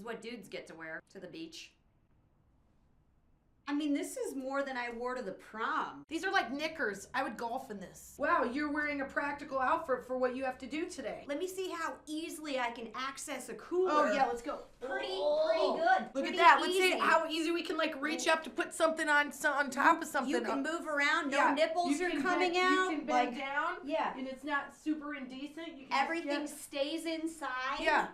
what dudes get to wear to the beach. I mean, this is more than I wore to the prom. These are like knickers. I would golf in this. Wow, you're wearing a practical outfit for what you have to do today. Let me see how easily I can access a cooler. Oh yeah, let's go. Pretty good. Look Pretty at that. easy. Let's see how easy we can like reach up to put something on top of something. You can move around. No Yeah. nipples are coming out. You can bend down. Yeah. And it's not super indecent. You can Everything stays inside. Yeah.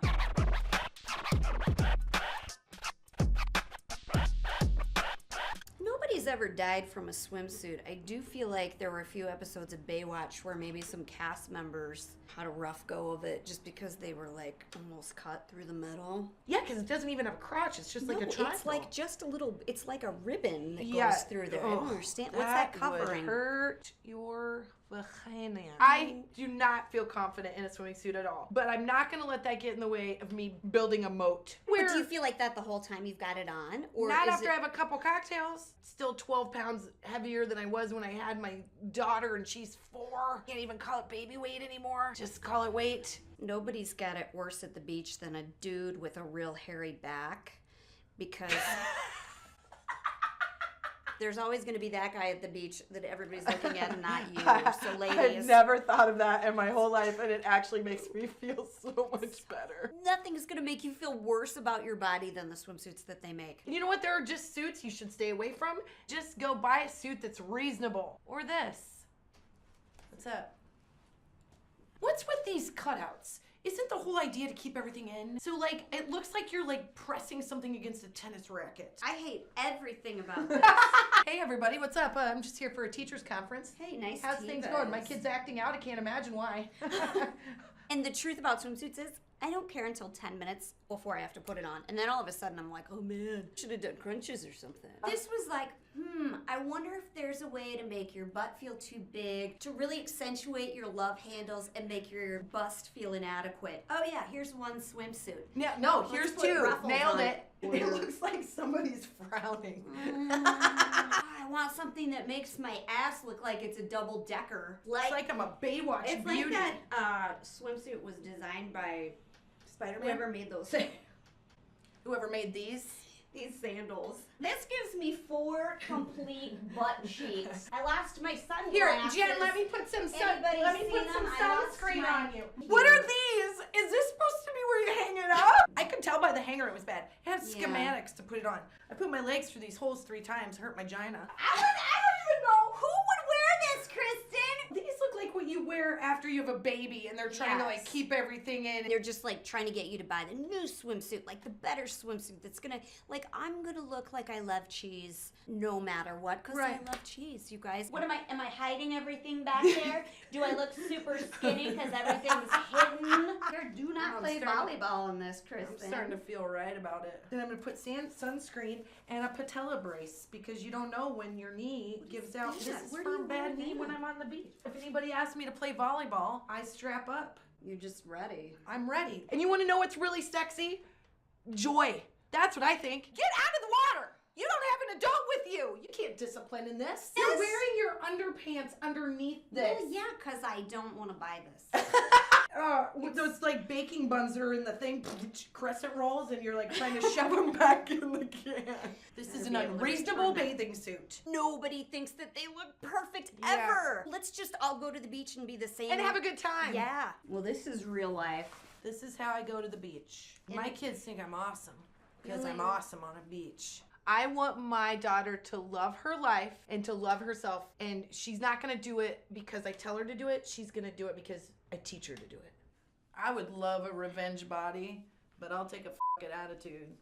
Nobody's ever died from a swimsuit. I do feel like there were a few episodes of Baywatch where maybe some cast members had a rough go of it just because they were like almost cut through the middle. Yeah, because it doesn't even have a crotch. It's just like a triangle. It's like just a little, it's like a ribbon that goes through there. I don't understand. What's that covering? Would hurt your vagina. I do not feel confident in a swimming suit at all. But I'm not going to let that get in the way of me building a moat. But do you feel like that the whole time you've got it on? Or not after I have a couple cocktails. Still 12 pounds heavier than I was when I had my daughter and she's 4. Can't even call it baby weight anymore. Just call it weight. Nobody's got it worse at the beach than a dude with a real hairy back, because there's always going to be that guy at the beach that everybody's looking at and not you. So ladies, I've never thought of that in my whole life, and it actually makes me feel so much better. Nothing's going to make you feel worse about your body than the swimsuits that they make. You know what? There are just suits you should stay away from. Just go buy a suit that's reasonable. Or this. What's up? What's with these cutouts? Isn't the whole idea to keep everything in? So like, it looks like you're like pressing something against a tennis racket. I hate everything about this. Hey everybody, what's up? I'm just here for a teacher's conference. Hey, nice. How's things going? My kid's acting out. I can't imagine why. And the truth about swimsuits is, I don't care until 10 minutes before I have to put it on. And then all of a sudden I'm like, oh man, should have done crunches or something. This was like, I wonder if there's a way to make your butt feel too big, to really accentuate your love handles and make your bust feel inadequate. Oh yeah, here's one swimsuit. Yeah, no, here's put 2. ruffles Nailed on it. It looks like somebody's frowning. I want something that makes my ass look like it's a double decker. It's like I'm a Baywatch It's beauty. like that swimsuit was designed by Spider-Man. Whoever made those. Whoever made these sandals. This gives me 4 complete butt cheeks. I lost my sunglasses. Here, Jen, let me put some sunscreen on you. Here. What are these? Is this supposed to be where you hang it up? I could tell by the hanger it was bad. It had schematics to put it on. I put my legs through these holes 3 times, hurt my gina. I don't even know who would wear this, Kristin. These look like what you wear after you have a baby and they're trying to like keep everything in. They're just like trying to get you to buy the new swimsuit, like the better swimsuit that's gonna, like, I'm gonna look like I love cheese no matter what, because I love cheese, you guys. What am I hiding everything back there? Do I look super skinny because everything's hidden? Do not play volleyball in this, Kristin. I'm starting to feel right about it. Then I'm gonna put sunscreen and a patella brace because you don't know when your knee gives out. This is for a bad knee when I'm on the beach. If anybody asks me to play volleyball, I strap up. You're just ready. I'm ready. And you want to know what's really sexy? Joy. That's what I think. Get out of the water. You don't have an adult with you. You can't discipline in this. You're wearing your underpants underneath this. Well, yeah, because I don't want to buy this. With those like baking buns that are in the thing, crescent rolls, and you're like trying to shove them back in the can. This is an unreasonable bathing suit. Nobody thinks that they look perfect ever. Let's just all go to the beach and be the same. And have a good time. Yeah. Well, this is real life. This is how I go to the beach. My kids think I'm awesome because I'm awesome on a beach. I want my daughter to love her life and to love herself, and she's not going to do it because I tell her to do it. She's going to do it because I teach her to do it. I would love a revenge body, but I'll take a f***ing attitude.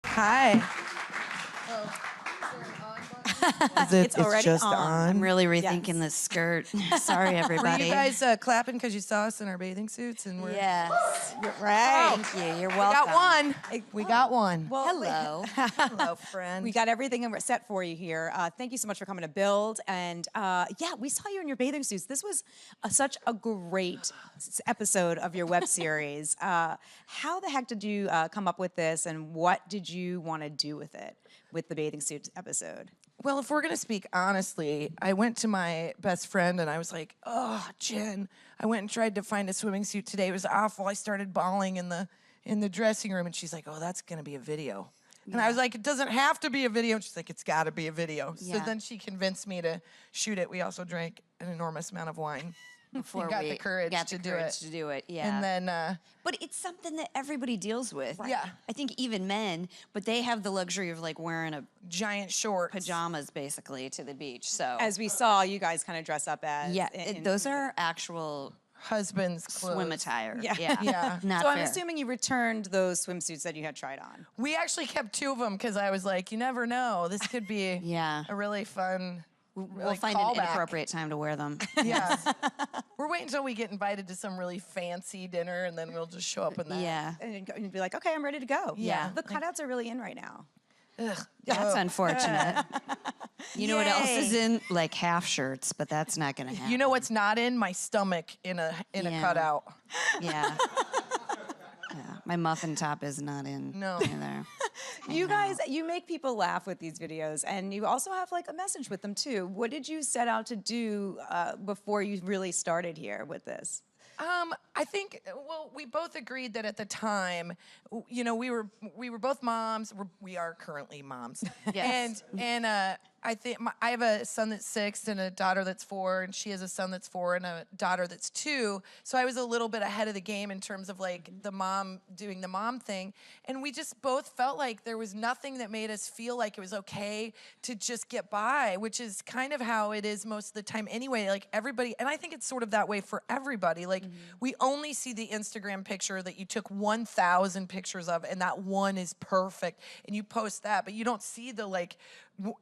Hi. It's already just on. I'm really rethinking this skirt. Sorry, Were everybody. you guys clapping because you saw us in our bathing suits and we're Yes. Right. Thank you. You're We welcome. got one. we got one. Well, Hello. Hello, friend. we got everything set for you here. Thank you so much for coming to Build. And yeah, we saw you in your bathing suits. This was such a great episode of your web series. How the heck did you come up with this, and what did you want to do with it, with the bathing suit episode? Well, if we're gonna speak honestly, I went to my best friend and I was like, "Oh, Jen, I went and tried to find a swimming suit today. It was awful. I started bawling in the dressing room." And she's like, "Oh, that's gonna be a video." And I was like, "It doesn't have to be a video." And she's like, "It's got to be a video." So Yeah. then she convinced me to shoot it. We also drank an enormous amount of wine Before and got we the courage got to the do courage it. to do it. Yeah. And then, But it's something that everybody deals with. Yeah. I think even men, but they have the luxury of like wearing a giant shorts. pajamas basically to the beach. So As we saw, you guys kind of dress up as. yeah, in- those are actual Husband's clothes. swim attire. Yeah. Yeah. Not So I'm fair. assuming you returned those swimsuits that you had tried on. We actually kept 2 of them because I was like, you never know. This could be Yeah. a really fun. We'll like, find an callback. inappropriate time to wear them. Yeah. We're waiting until we get invited to some really fancy dinner and then we'll just show up in that. Yeah. And be like, okay, I'm ready to go. Yeah. The cutouts are really in right now. Ugh. That's unfortunate. You know what else Yay. is in? Like half shirts, but that's not gonna happen. You know what's not in? My stomach in a Yeah. cutout. Yeah. Yeah. My muffin top is not in No. either. You guys, you make people laugh with these videos, and you also have like a message with them too. What did you set out to do before you really started here with this? I think, well, we both agreed that at the time, you know, we were both moms. We are currently moms. Yes. And I think I have a son that's 6 and a daughter that's 4, and she has a son that's 4 and a daughter that's 2. So I was a little bit ahead of the game in terms of like the mom doing the mom thing. And we just both felt like there was nothing that made us feel like it was okay to just get by, which is kind of how it is most of the time anyway. Like everybody, and I think it's sort of that way for everybody. Like we only see the Instagram picture that you took 1,000 pictures of, and that one is perfect, and you post that, but you don't see the like,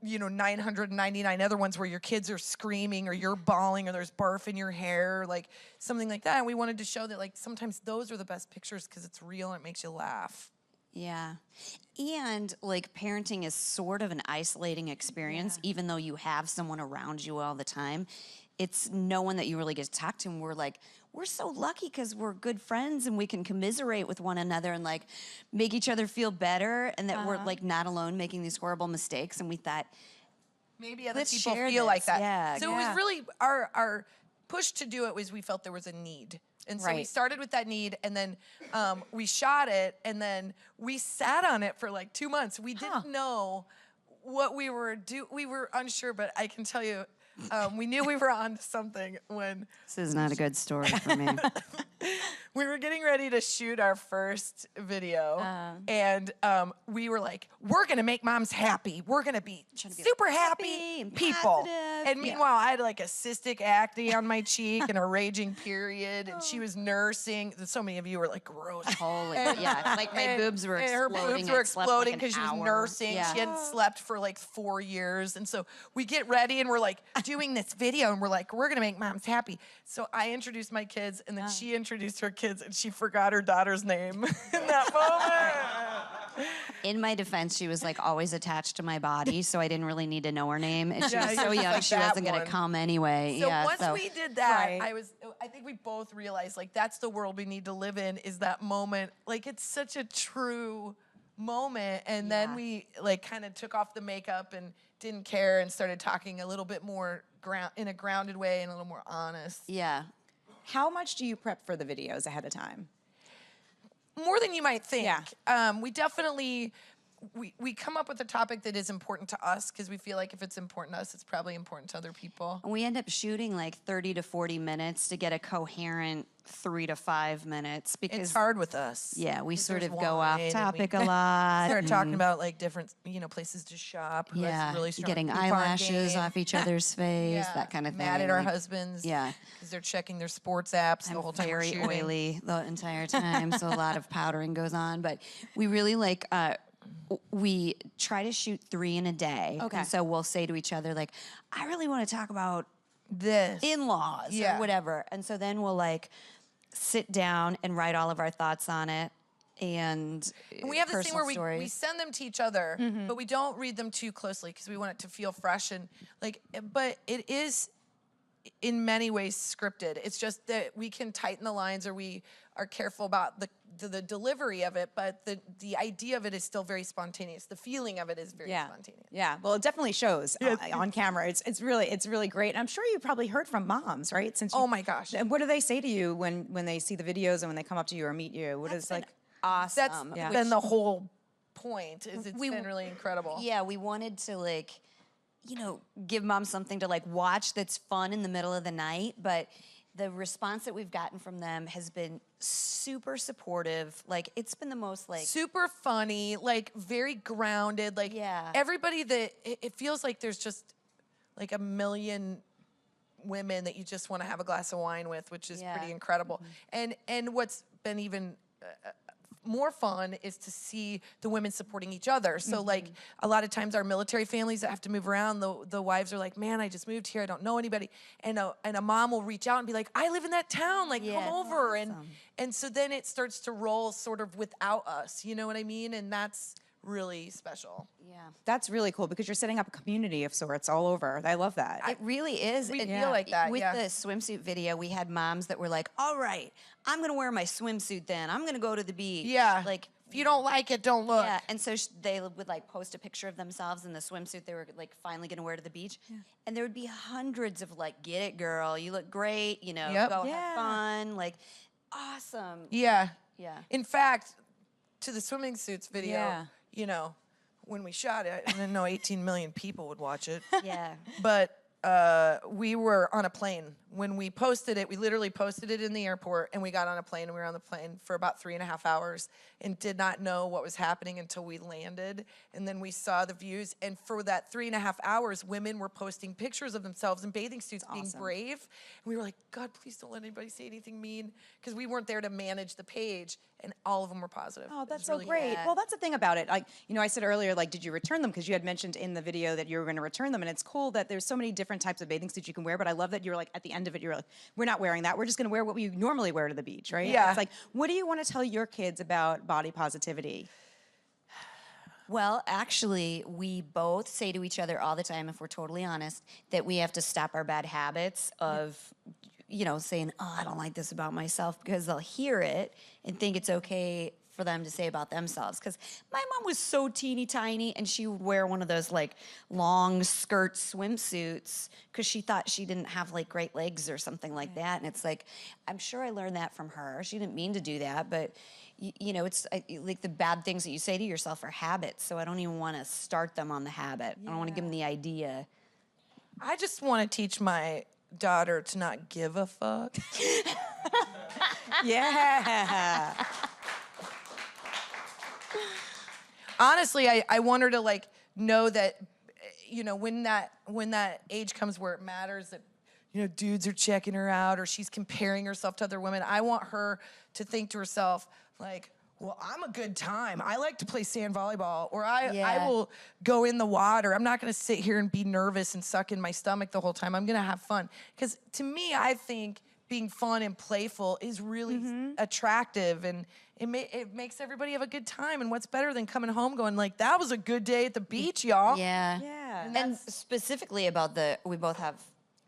you know, 999 other ones where your kids are screaming or you're bawling or there's barf in your hair, like something like that. And we wanted to show that like sometimes those are the best pictures because it's real and it makes you laugh. Yeah. And like parenting is sort of an isolating experience, even though you have someone around you all the time. It's no one that you really get to talk to. And we're so lucky because we're good friends and we can commiserate with one another and like make each other feel better, and that we're like not alone making these horrible mistakes. And we thought, Maybe other Let's people share feel like this. that. Yeah, So it was really our push to do it was we felt there was a need. And so we Right. started with that need, and then we shot it, and then we sat on it for like 2 months. We didn't know what we were we were unsure, but I can tell you, we knew we were on to something when this is not a good story for me. we were getting ready to shoot our first video, and we were like, we're gonna make moms happy. We're gonna be super happy and people. positive. And meanwhile, I had like a cystic acne on my cheek and a raging period, and she was nursing. So many of you were like, gross. Holy, yeah, like my boobs were And her exploding. boobs were I'd slept, exploding like, because an she was hour. nursing. Yeah. She hadn't slept for like 4 years. And so we get ready and we're like doing this video and we're like, we're gonna make moms happy. So I introduced my kids and then she introduced her kids and she forgot her daughter's name in that moment. In my defense, she was like always attached to my body, so I didn't really need to know her name. And she Yeah, was you're so just young, like she that wasn't gonna one. come anyway. So yeah, once we did that, Right. I think we both realized like that's the world we need to live in, is that moment. Like it's such a true moment. And then we like kind of took off the makeup and didn't care and started talking a little bit more in a grounded way and a little more honest. yeah. How much do you prep for the videos ahead of time? More than you might think. Yeah. We definitely we come up with a topic that is important to us because we feel like if it's important to us, it's probably important to other people. And we end up shooting like 30 to 40 minutes to get a coherent 3 to 5 minutes because It's hard with us. yeah, we 'cause sort there's of go off wine and topic we a lot. Start and- talking about like different, places to shop. Who has yeah, really strong getting coupon eyelashes game. off each other's face, Yeah, that kind of thing. Mad at our like, husbands. Yeah. Because they're checking their sports apps the I'm whole time we're very shooting. oily the entire time, so a lot of powdering goes on. But we really like we try to shoot 3 in a day. Okay. And so we'll say to each other like, I really want to talk about This. in-laws Yeah. or whatever. And so then we'll like sit down and write all of our thoughts on it. And We have this thing where personal we stories. send them to each other, but we don't read them too closely because we want it to feel fresh and like. But it is in many ways scripted. It's just that we can tighten the lines, or we are careful about the delivery of it, but the idea of it is still very spontaneous. The feeling of it is very spontaneous. Yeah, well, it definitely shows on camera. It's really great. And I'm sure you probably heard from moms, right? Oh my gosh. And what do they say to you when they see the videos and when they come up to you or meet you? What is like That's yeah. been the whole point. Is it's been really incredible. Yeah, we wanted to like, give mom something to like watch that's fun in the middle of the night, but the response that we've gotten from them has been super supportive. Like, it's been the most like super funny, like very grounded. Like everybody that it feels like there's just like a million women that you just want to have a glass of wine with, which is pretty incredible. And what's been even more fun is to see the women supporting each other. So like a lot of times our military families that have to move around, the wives are like, man, I just moved here, I don't know anybody. And a mom will reach out and be like, I live in that town, like come over. Awesome. And so then it starts to roll sort of without us, you know what I mean? And that's really special. Yeah. That's really cool because you're setting up a community of sorts all over. I love that. It really is. We feel like that, With the swimsuit video, we had moms that were like, all right, I'm going to wear my swimsuit then. I'm going to go to the beach. Yeah. Like, if you don't like it, don't look. yeah. And so they would like post a picture of themselves in the swimsuit they were like finally going to wear to the beach. And there would be hundreds of like, get it, girl. You look great. Go have fun. Like, awesome. Yeah. Yeah. In fact, to the swimming suits video, when we shot it, I didn't know 18 million people would watch it. Yeah. But we were on a plane. When we posted it, we literally posted it in the airport, and we got on a plane, and we were on the plane for about 3.5 hours and did not know what was happening until we landed. And then we saw the views. And for that 3.5 hours, women were posting pictures of themselves in bathing suits being brave. And we were like, God, please don't let anybody say anything mean, because we weren't there to manage the page. And all of them were positive. Oh, It that's was so really great. good. Well, that's the thing about it. Like, I said earlier, like, did you return them? Because you had mentioned in the video that you were going to return them. And it's cool that there's so many different types of bathing suits you can wear. But I love that you're like, at the end of it, you're like, we're not wearing that. We're just going to wear what we normally wear to the beach, right? Yeah. It's like, what do you want to tell your kids about body positivity? Well, actually, we both say to each other all the time, if we're totally honest, that we have to stop our bad habits of, saying, oh, I don't like this about myself, because they'll hear it and think it's okay for them to say about themselves. Because my mom was so teeny tiny, and she would wear one of those like long skirt swimsuits because she thought she didn't have like great legs or something like that. And it's like, I'm sure I learned that from her. She didn't mean to do that, but it's like the bad things that you say to yourself are habits. So I don't even want to start them on the habit. I don't want to give them the idea. I just want to teach my daughter to not give a fuck. Yeah. Honestly, I want her to like know that, when that age comes where it matters that, dudes are checking her out or she's comparing herself to other women. I want her to think to herself like, well, I'm a good time. I like to play sand volleyball, or I will go in the water. I'm not going to sit here and be nervous and suck in my stomach the whole time. I'm going to have fun. Because to me, I think being fun and playful is really attractive, and it makes everybody have a good time. And what's better than coming home going like, that was a good day at the beach, y'all. Yeah. Yeah. And specifically about we both have,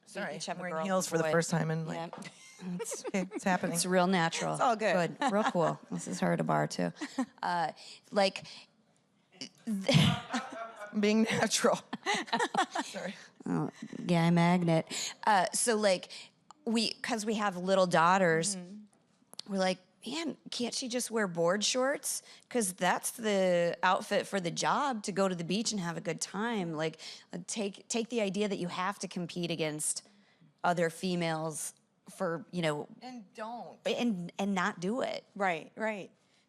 Sorry, each have I'm a wearing girl heels and for the boy. first time, and like, Yeah. it's happening. It's real natural. It's all good. Good. Real cool. This is her at a bar too. Like, Being natural. Sorry. oh, guy magnet. So like, because we have little daughters, we're like, man, can't she just wear board shorts? Because that's the outfit for the job, to go to the beach and have a good time. Like, take the idea that you have to compete against other females for, And don't. and not do it. Right.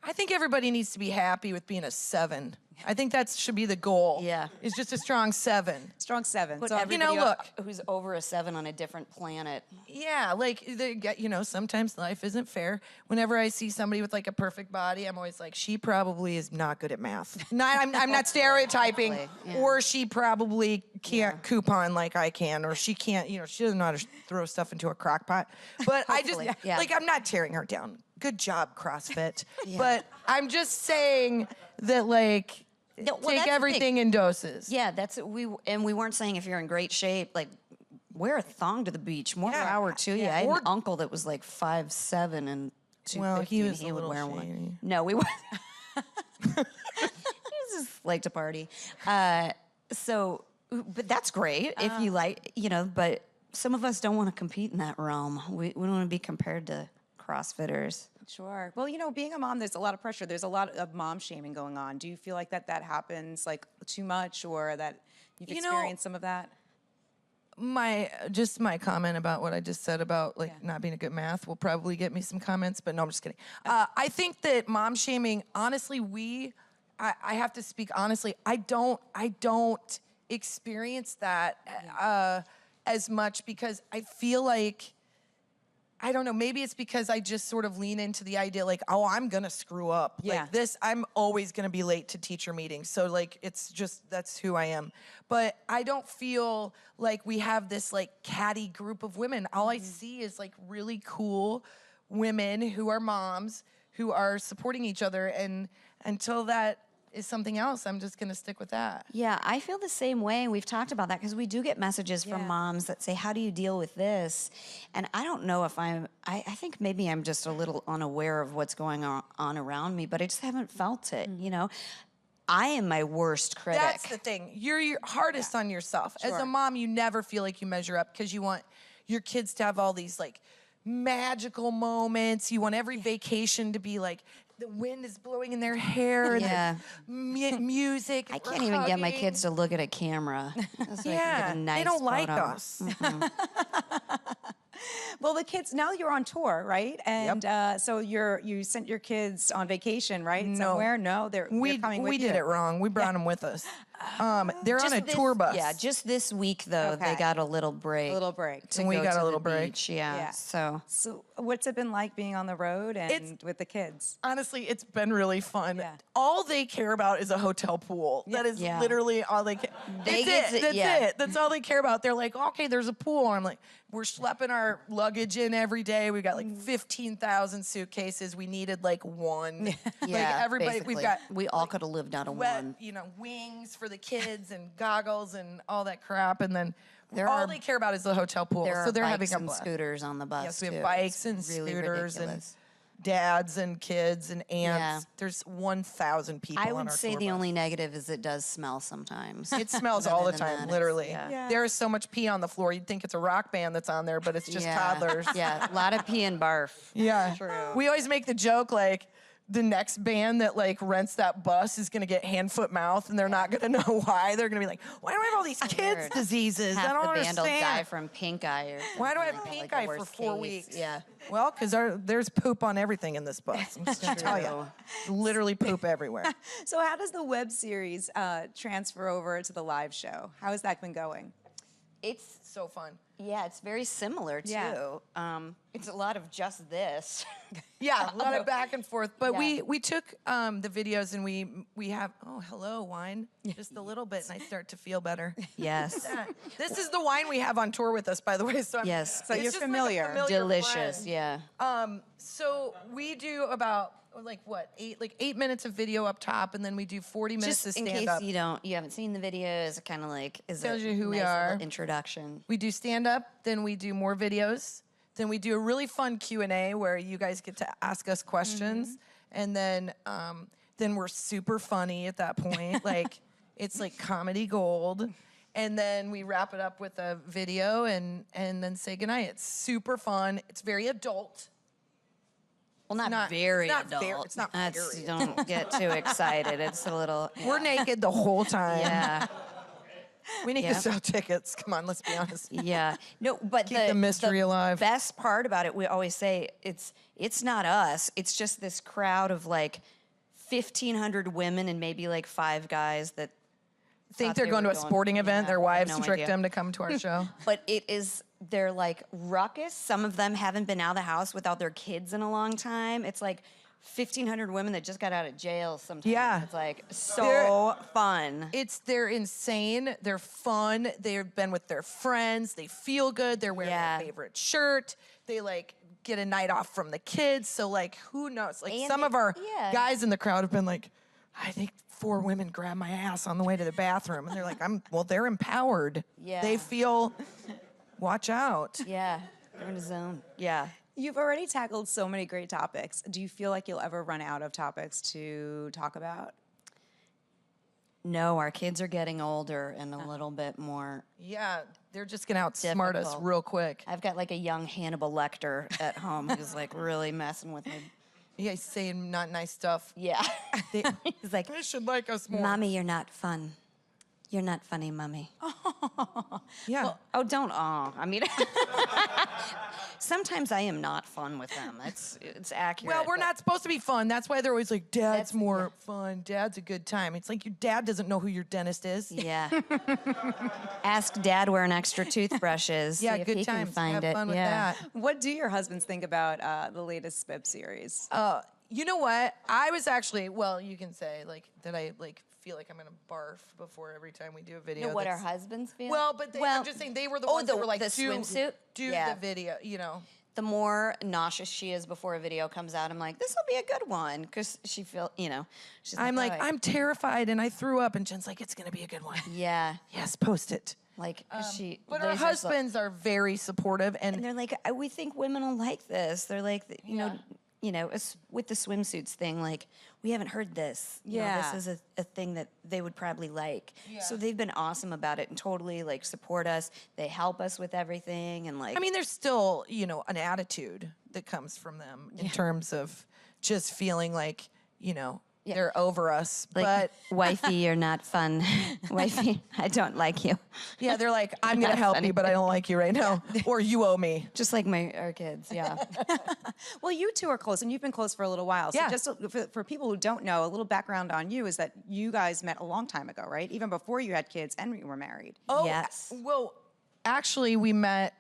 I think everybody needs to be happy with being a 7. I think that should be the goal. Yeah. It's just a strong 7. Strong 7. Put So, everybody look. who's over a 7 on a different planet. Yeah, like they get, sometimes life isn't fair. Whenever I see somebody with like a perfect body, I'm always like, she probably is not good at math. I'm not stereotyping. Exactly, yeah. Or she probably can't coupon like I can, or she can't, she doesn't know how to throw stuff into a crock pot. But I just, Hopefully, yeah. like, I'm not tearing her down. Good job, CrossFit. But I'm just saying that, like, No, well, that's take the everything in doses. Yeah, we weren't saying if you're in great shape, like, wear a thong to the beach. More power to you. I had an uncle that was like 5'7" and 250. Well, he was he a would little wear shady. one. No, we weren't. He just liked to party. But that's great if you like, but some of us don't want to compete in that realm. We don't want to be compared to CrossFitters. Sure. Well, being a mom, there's a lot of pressure. There's a lot of mom shaming going on. Do you feel like that happens like too much, or that you've experienced some of that? My comment about what I just said about not being a good math will probably get me some comments, but no, I'm just kidding. I think that mom shaming, honestly, I have to speak honestly. I don't experience that as much because I feel like, I don't know, maybe it's because I just sort of lean into the idea like, oh, I'm gonna screw up. Yeah. Like this, I'm always gonna be late to teacher meetings. So like, it's just, that's who I am. But I don't feel like we have this like catty group of women. All I see is like really cool women who are moms, who are supporting each other. And until that is something else, I'm just gonna stick with that. Yeah, I feel the same way. We've talked about that because we do get messages from moms that say, how do you deal with this? And I don't know if I think maybe I'm just a little unaware of what's going on around me, but I just haven't felt it, I am my worst critic. That's the thing. You're your hardest on yourself. As a mom, you never feel like you measure up because you want your kids to have all these like magical moments. You want every vacation to be like the wind is blowing in their hair and the music. I can't even get my kids to look at a camera. So I can get a nice they don't like photo. us. Well, the kids, now you're on tour, right? And so you sent your kids on vacation, right? No. Somewhere? No, they're coming with you. We did it wrong. We brought them with us. They're on a tour bus. Yeah, just this week though, they got a little break. A little break. To We go got to a the little break. beach, yeah. So what's it been like being on the road and with the kids? Honestly, it's been really fun. Yeah. All they care about is a hotel pool. That is literally all they care. That's it. That's all they care about. They're like, okay, there's a pool. I'm like, we're schlepping our luggage in every day. We've got like 15,000 suitcases. We needed like one. Like everybody, basically. We all could have lived out of one. Wings for the kids and goggles and all that crap. And then All they care about is the hotel pool. There So are they're bikes having a and blast. scooters on the bus. Yes, we have too. bikes and It's really scooters and ridiculous. dads and kids and aunts. Yeah. There's 1,000 people I on would our say tour the bus. only negative is it does smell sometimes. It smells Other all the than time, that, literally. yeah. There is so much pee on the floor. You'd think it's a rock band that's on there, but it's just toddlers. Yeah, a lot of pee and barf. Yeah. True. We always make the joke like the next band that like rents that bus is gonna get hand, foot, mouth, and they're not gonna know why. They're gonna be like, why do I have all these kids' Weird. diseases? I Half don't the band will die understand. from pink eye or Why do I have something, pink like the eye for worst 4 case. weeks? Yeah. Well, because there's poop on everything in this bus. I'm just gonna tell you. Literally poop everywhere. So how does the web series transfer over to the live show? How has that been going? It's So fun. it's very similar too. Yeah. It's a lot of just this. Yeah, a lot of back and forth. But Yeah. we took the videos and we have, oh, hello, wine. Just a little bit, and I start to feel better. Yes. This is the wine we have on tour with us, by the way. So Yes. So it's you're just like a familiar. Delicious. friend. Yeah. So we do about like what, 8 minutes of video up top, and then we do 40 minutes Just of in stand case up. you haven't seen the videos, it kind of like is Tells a you who we nice little are. introduction. We do stand up, then we do more videos, then we do a really fun Q&A where you guys get to ask us questions, and then we're super funny at that point. Like it's like comedy gold. And then we wrap it up with a video and then say goodnight. It's super fun. It's very adult. Well, not, not- very it's not adult. very- it's not That's, very. Don't get too excited. It's a little. We're naked the whole time. Yeah. We need to Yep. sell tickets. Come on, let's be honest. Yeah. No, but Keep the mystery alive. Best part about it, we always say, it's not us. It's just this crowd of like 1,500 women and maybe like 5 guys that Think thought they're they going to were a sporting event. yeah, Their I have wives no tricked idea. them to come to our show. But they're like ruckus. Some of them haven't been out of the house without their kids in a long time. It's like 1,500 women that just got out of jail sometimes. Yeah. It's like so fun. They're insane. They're fun. They've been with their friends. They feel good. They're wearing Yeah. their favorite shirt. They like get a night off from the kids. So like, who knows? Like And some of our yeah. guys in the crowd have been like, I think 4 women grabbed my ass on the way to the bathroom, and they're like, they're empowered. Yeah. They feel watch out. Yeah, they're in a zone. Yeah. You've already tackled so many great topics. Do you feel like you'll ever run out of topics to talk about? No, our kids are getting older and a little bit more. Yeah, they're just gonna outsmart us Difficult. real quick. I've got like a young Hannibal Lecter at home who's like really messing with me. Yeah, he's saying not nice stuff. Yeah. He's like, They should like us more. Mommy, you're not fun. You're not funny, Mommy. Yeah. Oh, don't. Oh, I mean, sometimes I am not fun with them. It's accurate. Well, we're but- not supposed to be fun. That's why they're always like, Dad's more fun. Dad's a good time. It's like your dad doesn't know who your dentist is. Yeah. Ask Dad where an extra toothbrush is. Yeah, see if good he times. Can find Have it. fun with yeah. that. What do your husbands think about the latest Spib series? You know what? I was actually, well, you can say like that I like feel like I'm gonna barf before every time we do a video. What our that's- husbands feel? Well, but I'm just saying they were the ones that were like, the swimsuit? do Yeah. the video, you know. The more nauseous she is before a video comes out, I'm like, this will be a good one. Because she she's I'm like, "Oh, I'm terrified and I threw up, and Jen's like, it's gonna be a good one. Yeah. Yes, post it. Like, she. But our Liz is like- husbands are very supportive, And and they're like, we think women will like this. They're like, you know, with the swimsuits thing, like, we haven't heard this. You know, Yeah. this is a thing that they would probably like. So they've been awesome about it and totally, like, support us. They help us with everything and, like. I mean, there's still, you know, an attitude that comes from them in terms of just feeling like, you know, they're over us. like, But wifey, you're not fun. Wifey, I don't like you. yeah, they're like, I'm gonna help you, but I don't like you right now, or you owe me. Just like our kids, yeah. Well, you two are close, and you've been close for a little while. So Yeah. just for people who don't know, a little background on you is that you guys met a long time ago, right? Even before you had kids and you were married. Oh, Yes. Well, actually, we're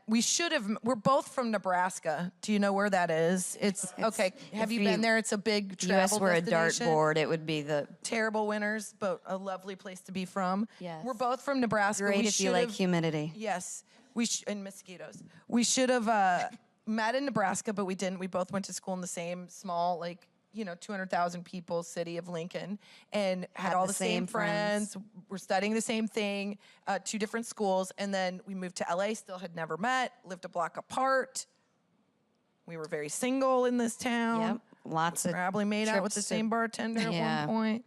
both from Nebraska. Do you know where that is? It's okay. Have you if been you- there? It's a big US travel were a destination. dartboard, it would be the Terrible winters, but a lovely place to be from. Yes. We're both from Nebraska. great We if you like should've- humidity. Yes, and mosquitoes. We should have met in Nebraska, but we didn't. We both went to school in the same small, like, 200,000 people city of Lincoln, and had all the same friends. We're studying the same thing, 2 different schools, and then we moved to LA. Still had never met. Lived a block apart. We were very single in this town. Yep. Lots of Probably made out with the trips to- same bartender at Yeah. one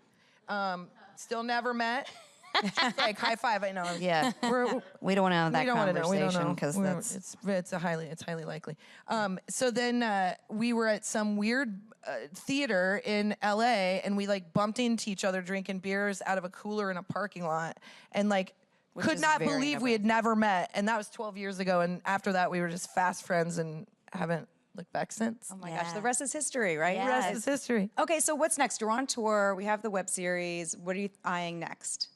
point. Still never met. She's like, high five. I know. Yeah. We don't want to have that We don't want to know. We don't conversation know because We're- that's it's highly likely. So then we were at some weird theater in LA, and we like bumped into each other drinking beers out of a cooler in a parking lot, and like could is not very believe we had never met. And that was 12 years ago. And after that, we were just fast friends and haven't looked back since. Oh my gosh, Yeah. the rest is history, right? Yeah. The rest is history. Okay, so what's next? You're on tour. We have the web series. What are you eyeing next?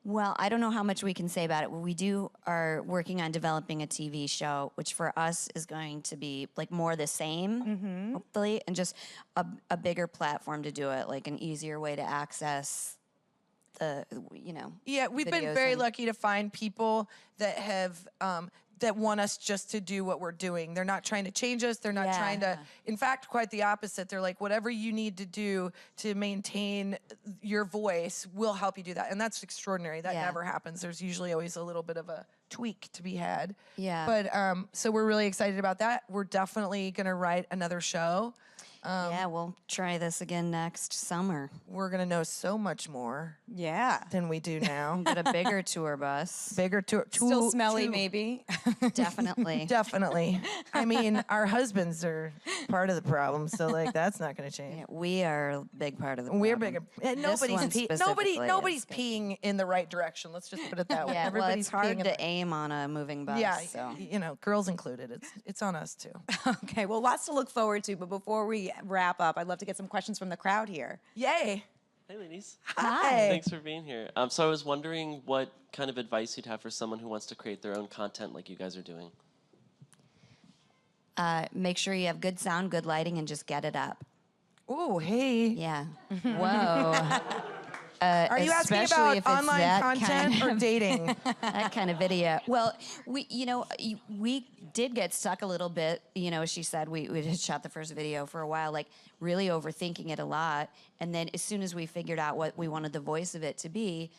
Well, I don't know how much we can say about it. We are working on developing a TV show, which for us is going to be like more the same, hopefully, and just a bigger platform to do it, like an easier way to access the, Yeah, we've been videos very and- lucky to find people that have that want us just to do what we're doing. They're not trying to change us. They're not trying to. In fact, quite the opposite. They're like, whatever you need to do to maintain your voice, we'll help you do that. And that's extraordinary. That Yeah. never happens. There's usually always a little bit of a tweak to be had. Yeah. But so we're really excited about that. We're definitely gonna write another show. yeah, we'll try this again next summer. We're gonna know so much more Yeah. than we do now. Get a bigger tour bus, Bigger tour. Still smelly, maybe. definitely. Definitely. I mean, our husbands are part of the problem, so like that's not going to change. Yeah, we are a big part of the We're problem. big. And This nobody's one specifically nobody's is good. peeing in the right direction. Let's just put it that way. Yeah, well, Everybody's it's hard peeing in to aim on a moving bus. yeah, so. girls included. It's on us too. Okay, well, lots to look forward to. But before we wrap up, I'd love to get some questions from the crowd here. Yay! Hey, ladies. Hi. Thanks for being here. So I was wondering what kind of advice you'd have for someone who wants to create their own content like you guys are doing. Make sure you have good sound, good lighting, and just get it up. Ooh, hey. Yeah. Whoa. Are you asking especially about if it's online that content kind or of- dating? That kind of video. Well, we did get stuck a little bit. As she said, we had shot the first video for a while, like really overthinking it a lot. And then as soon as we figured out what we wanted the voice of it to be,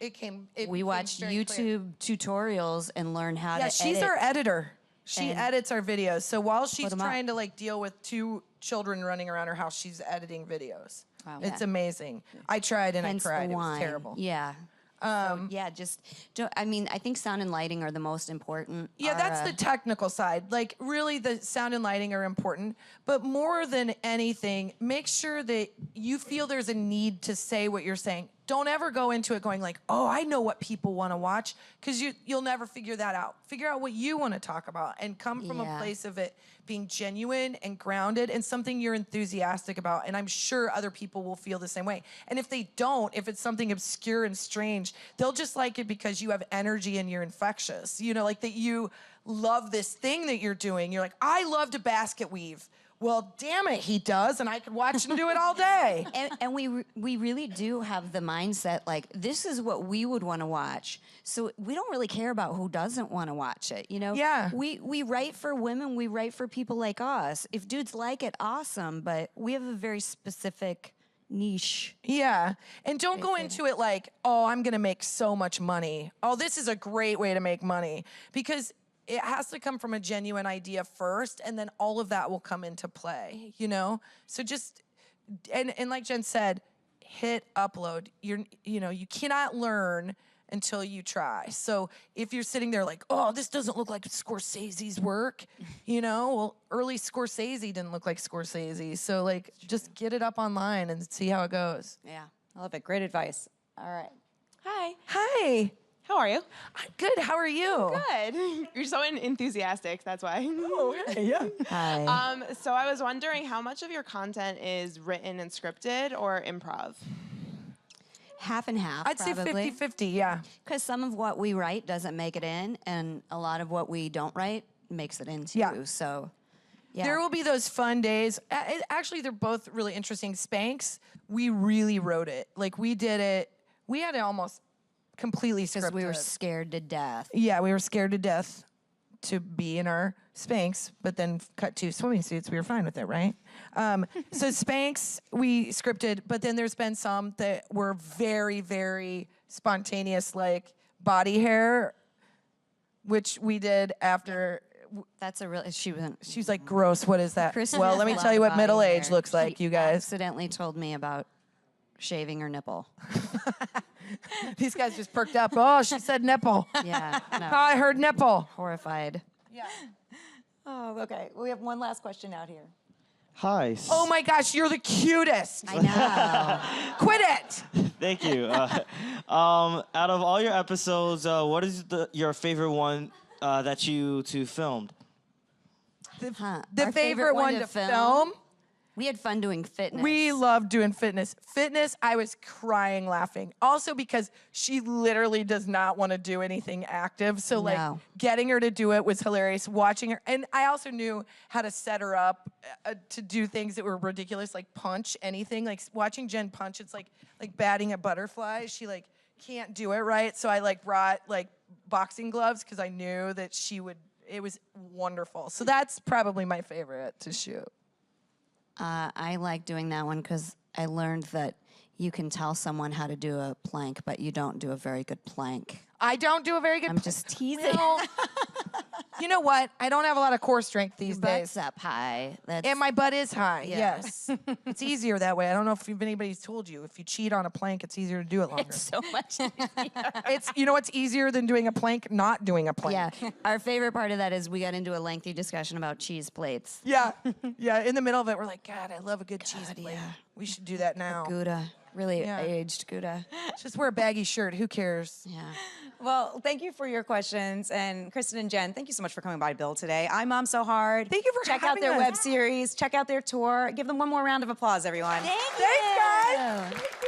We became watched very clear. YouTube tutorials and learned how to Yeah, she's edit. our editor. She And edits our videos. So while she's them up. trying to like deal with 2 children running around her house, she's editing videos. Wow. It's Yeah. amazing. I tried and Hence I cried. the It was wine. terrible. Yeah. So, yeah, just don't. I mean, I think sound and lighting are the most important. Yeah, that's the technical side. Like, really, the sound and lighting are important. But more than anything, make sure that you feel there's a need to say what you're saying. Don't ever go into it going like, oh, I know what people want to watch, because you'll never figure that out. Figure out what you want to talk about and come from a place of it being genuine and grounded and something you're enthusiastic about. And I'm sure other people will feel the same way. And if they don't, if it's something obscure and strange, they'll just like it because you have energy and you're infectious. You know, like that you love this thing that you're doing. You're like, I love to basket weave. Well, damn it, he does, and I could watch him do it all day. And we really do have the mindset like this is what we would want to watch. So we don't really care about who doesn't want to watch it, you know? Yeah. We write for women, we write for people like us. If dudes like it, awesome, but we have a very specific niche. Yeah. And don't go into it like, oh, I'm going to make so much money. Oh, this is a great way to make money. Because it has to come from a genuine idea first, and then all of that will come into play, you know? So just, and like Jen said, hit upload. You cannot learn until you try. So if you're sitting there like, oh, this doesn't look like Scorsese's work, you know, well, early Scorsese didn't look like Scorsese. So like, just get it up online and see how it goes. Yeah, I love it. Great advice. All right. Hi. Hi. How are you? I'm good. How are you? Good. You're so enthusiastic, that's why. Oh, hey, yeah. Hi. So I was wondering how much of your content is written and scripted or improv? Half and half, I'd say probably. 50-50, yeah. Because some of what we write doesn't make it in, and a lot of what we don't write makes it in too. Yeah. So, yeah. There will be those fun days. Actually, they're both really interesting. Spanx, we really wrote it. Like, we did it. We had it almost completely scripted. Because we were scared to death. Yeah, we were scared to death to be in our Spanx, but then cut to swimming suits. We were fine with it, right? So Spanx, we scripted, but then there's been some that were very, very spontaneous, like body hair, which we did after. That's a real. She was like, gross, what is that? Kristen Well, has let a me lot tell you of what body middle age hair. looks like, She you guys. accidentally told me about shaving her nipple. These guys just perked up. Oh, she said nipple. Yeah, Oh, no, I heard nipple. horrified. Yeah. Oh, okay. We have one last question out here. Hi. Oh my gosh, you're the cutest. I know. Quit it. Thank you. Out of all your episodes, what is your favorite one that you two filmed? The Our favorite one to film? We had fun doing fitness. We love doing fitness. Fitness, I was crying laughing. Also because she literally does not want to do anything active. So like No. getting her to do it was hilarious. Watching her, and I also knew how to set her up to do things that were ridiculous, like punch anything. Like watching Jen punch, it's like batting a butterfly. She like can't do it right. So I like brought like boxing gloves because I knew that she would. It was wonderful. So that's probably my favorite to shoot. I like doing that one because I learned that you can tell someone how to do a plank, but you don't do a very good plank. I don't do a very good. I'm just teasing. Well, you know what? I don't have a lot of core strength these Butt's days. up high. That's And my butt is high, Yeah. yes. It's easier that way. I don't know if anybody's told you. If you cheat on a plank, it's easier to do it longer. it's so much easier. It's you know what's easier than doing a plank? Not doing a plank. Yeah. Our favorite part of that is we got into a lengthy discussion about cheese plates. Yeah. Yeah. In the middle of it, we're like, God, I love a good cheese plate. yeah. We should do that now. Gouda. Really Yeah. aged Gouda. Just wear a baggy shirt. Who cares? Yeah. Well, thank you for your questions. And Kristin and Jen, thank you so much for coming by Bill today. I'm Mom So Hard. Thank you for Check out having their us. web series. Check out their tour. Give them one more round of applause, everyone. Thank Thanks, guys. you.